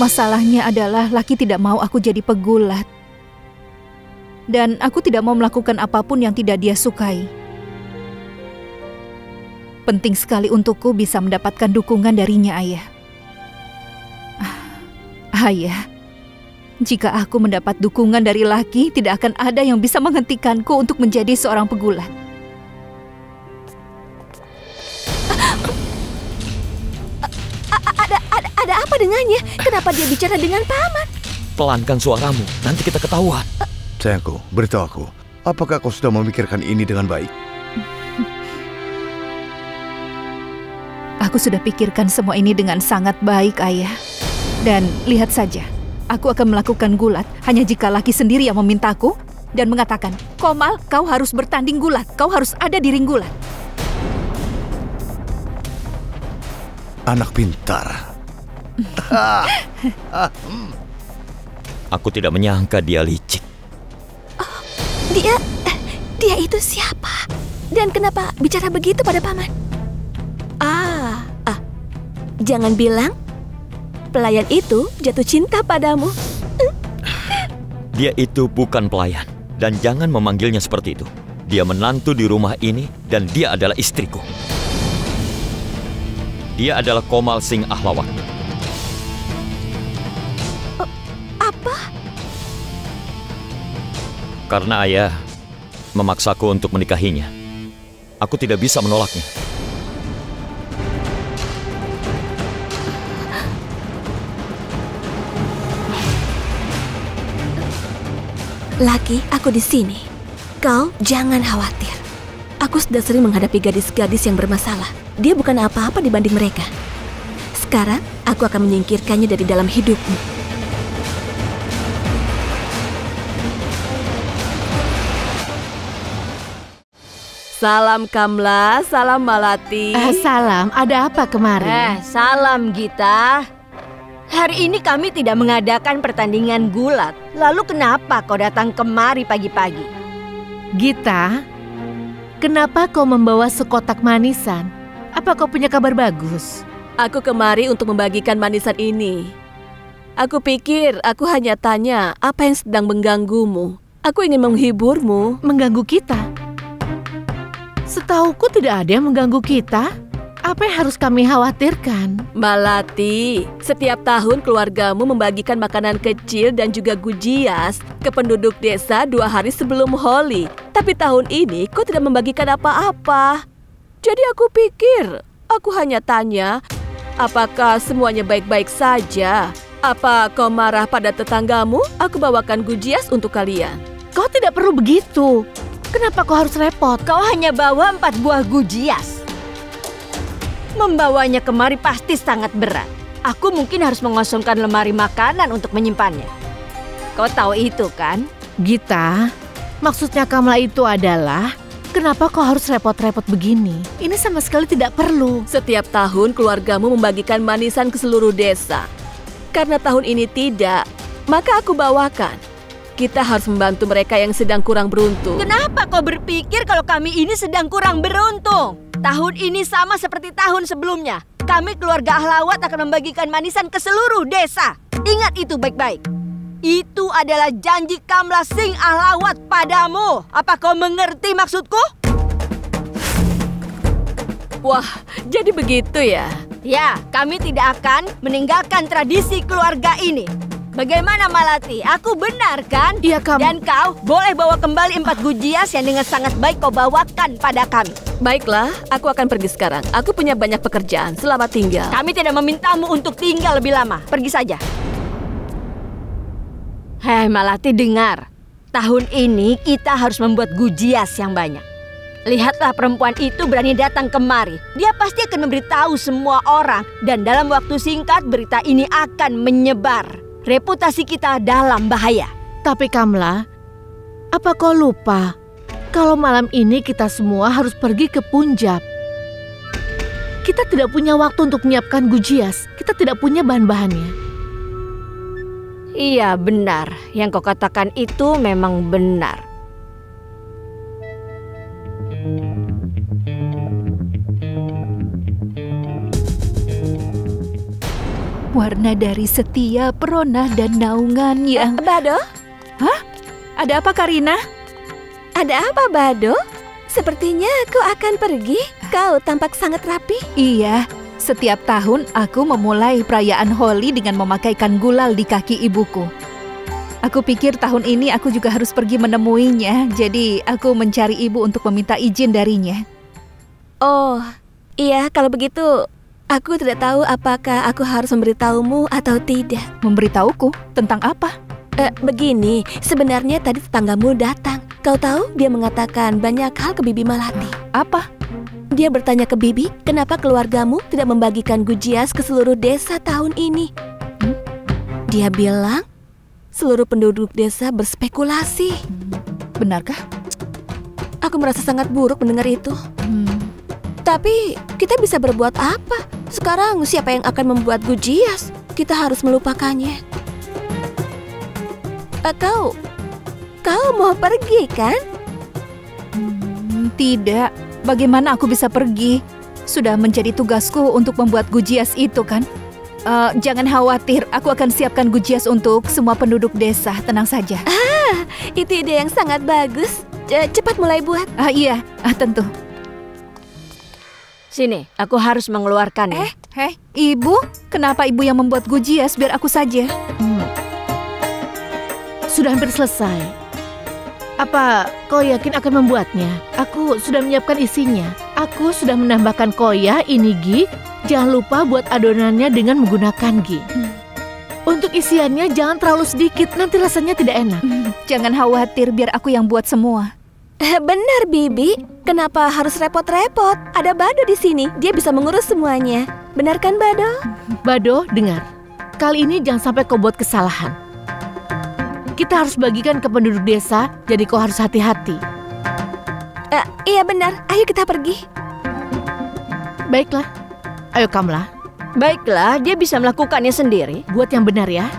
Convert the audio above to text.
Masalahnya adalah Laki tidak mau aku jadi pegulat. Dan aku tidak mau melakukan apapun yang tidak dia sukai. Penting sekali untukku bisa mendapatkan dukungan darinya, Ayah. Ayah, jika aku mendapat dukungan dari Laki, tidak akan ada yang bisa menghentikanku untuk menjadi seorang pegulat. Ada apa dengannya? Kenapa dia bicara dengan paman? Pelankan suaramu, nanti kita ketahuan. Sayangku, beritahu aku, apakah kau sudah memikirkan ini dengan baik? Aku sudah pikirkan semua ini dengan sangat baik, Ayah. Dan lihat saja, aku akan melakukan gulat hanya jika Laki sendiri yang memintaku dan mengatakan, Komal, kau harus bertanding gulat, kau harus ada di ring gulat. Anak pintar. Aku tidak menyangka dia licik. Oh, dia itu siapa? Dan kenapa bicara begitu pada paman? Jangan bilang pelayan itu jatuh cinta padamu. Dia itu bukan pelayan. Dan jangan memanggilnya seperti itu. Dia menantu di rumah ini dan dia adalah istriku. Dia adalah Komal Singh Ahlawat. Apa? Karena ayah memaksaku untuk menikahinya. Aku tidak bisa menolaknya. Laki, aku di sini. Kau jangan khawatir. Aku sudah sering menghadapi gadis-gadis yang bermasalah. Dia bukan apa-apa dibanding mereka. Sekarang, aku akan menyingkirkannya dari dalam hidupmu. Salam Kamla, salam Malati. Salam, ada apa kemarin? Salam Gita. Hari ini kami tidak mengadakan pertandingan gulat. Lalu kenapa kau datang kemari pagi-pagi? Gita, kenapa kau membawa sekotak manisan? Apa kau punya kabar bagus? Aku kemari untuk membagikan manisan ini. Aku pikir aku hanya tanya apa yang sedang mengganggumu. Aku ingin menghiburmu. Mengganggu kita? Setauku tidak ada yang mengganggu kita. Apa yang harus kami khawatirkan? Malati, setiap tahun keluargamu membagikan makanan kecil dan juga gujias ke penduduk desa 2 hari sebelum Holi. Tapi tahun ini kau tidak membagikan apa-apa. Jadi aku pikir, aku hanya tanya, apakah semuanya baik-baik saja? Apa kau marah pada tetanggamu? Aku bawakan gujias untuk kalian. Kau tidak perlu begitu. Kenapa kau harus repot? Kau hanya bawa 4 buah gujias. Membawanya kemari pasti sangat berat. Aku mungkin harus mengosongkan lemari makanan untuk menyimpannya. Kau tahu itu kan? Gita, maksudnya Kamla itu adalah, kenapa kau harus repot-repot begini? Ini sama sekali tidak perlu. Setiap tahun keluargamu membagikan manisan ke seluruh desa. Karena tahun ini tidak, maka aku bawakan. Kita harus membantu mereka yang sedang kurang beruntung. Kenapa kau berpikir kalau kami ini sedang kurang beruntung? Tahun ini sama seperti tahun sebelumnya. Kami keluarga Ahlawat akan membagikan manisan ke seluruh desa. Ingat itu baik-baik. Itu adalah janji Kamla Singh Ahlawat padamu. Apa kau mengerti maksudku? Wah, jadi begitu ya? Ya, kami tidak akan meninggalkan tradisi keluarga ini. Bagaimana Malati? Aku benar kan? Iya, kamu. Dan kau boleh bawa kembali 4 gujias yang dengan sangat baik kau bawakan pada kami. Baiklah, aku akan pergi sekarang. Aku punya banyak pekerjaan. Selamat tinggal. Kami tidak memintamu untuk tinggal lebih lama. Pergi saja. Hei Malati, dengar. Tahun ini kita harus membuat gujias yang banyak. Lihatlah perempuan itu berani datang kemari. Dia pasti akan memberitahu semua orang. Dan dalam waktu singkat berita ini akan menyebar. Reputasi kita dalam bahaya. Tapi Kamla, apa kau lupa kalau malam ini kita semua harus pergi ke Punjab? Kita tidak punya waktu untuk menyiapkan gujias. Kita tidak punya bahan-bahannya. Iya benar, yang kau katakan itu memang benar. Warna dari setiap rona dan naungan yang... Bado? Hah? Ada apa, Karina? Ada apa, Bado? Sepertinya kau akan pergi. Kau tampak sangat rapi. Iya, setiap tahun aku memulai perayaan Holi dengan memakaikan gulal di kaki ibuku. Aku pikir tahun ini aku juga harus pergi menemuinya, jadi aku mencari ibu untuk meminta izin darinya. Oh, iya, kalau begitu aku tidak tahu apakah aku harus memberitahumu atau tidak. Memberitahuku tentang apa? Begini, sebenarnya tadi tetanggamu datang. Kau tahu dia mengatakan banyak hal ke Bibi Malati. Apa? Dia bertanya ke Bibi, kenapa keluargamu tidak membagikan gujias ke seluruh desa tahun ini? Dia bilang seluruh penduduk desa berspekulasi. Benarkah? Aku merasa sangat buruk mendengar itu. Tapi kita bisa berbuat apa? Sekarang siapa yang akan membuat gujias? Kita harus melupakannya. Kau mau pergi kan? Tidak. Bagaimana aku bisa pergi? Sudah menjadi tugasku untuk membuat gujias itu kan? Jangan khawatir, aku akan siapkan gujias untuk semua penduduk desa. Tenang saja. Itu ide yang sangat bagus. Cepat mulai buat. Iya, tentu. Sini, aku harus mengeluarkannya. Ibu? Kenapa ibu yang membuat gujias? Biar aku saja. Sudah hampir selesai. Apa kau yakin akan membuatnya? Aku sudah menyiapkan isinya. Aku sudah menambahkan koya, inigi. Jangan lupa buat adonannya dengan menggunakan gi. Untuk isiannya jangan terlalu sedikit, nanti rasanya tidak enak. Jangan khawatir, biar aku yang buat semua. Benar, Bibi. Kenapa harus repot-repot? Ada Bado di sini, dia bisa mengurus semuanya. Benar kan, Bado? Bado, dengar. Kali ini jangan sampai kau buat kesalahan. Kita harus bagikan ke penduduk desa, jadi kau harus hati-hati. Iya benar, ayo kita pergi. Baiklah, ayo Kamla. Baiklah, dia bisa melakukannya sendiri. Buat yang benar ya.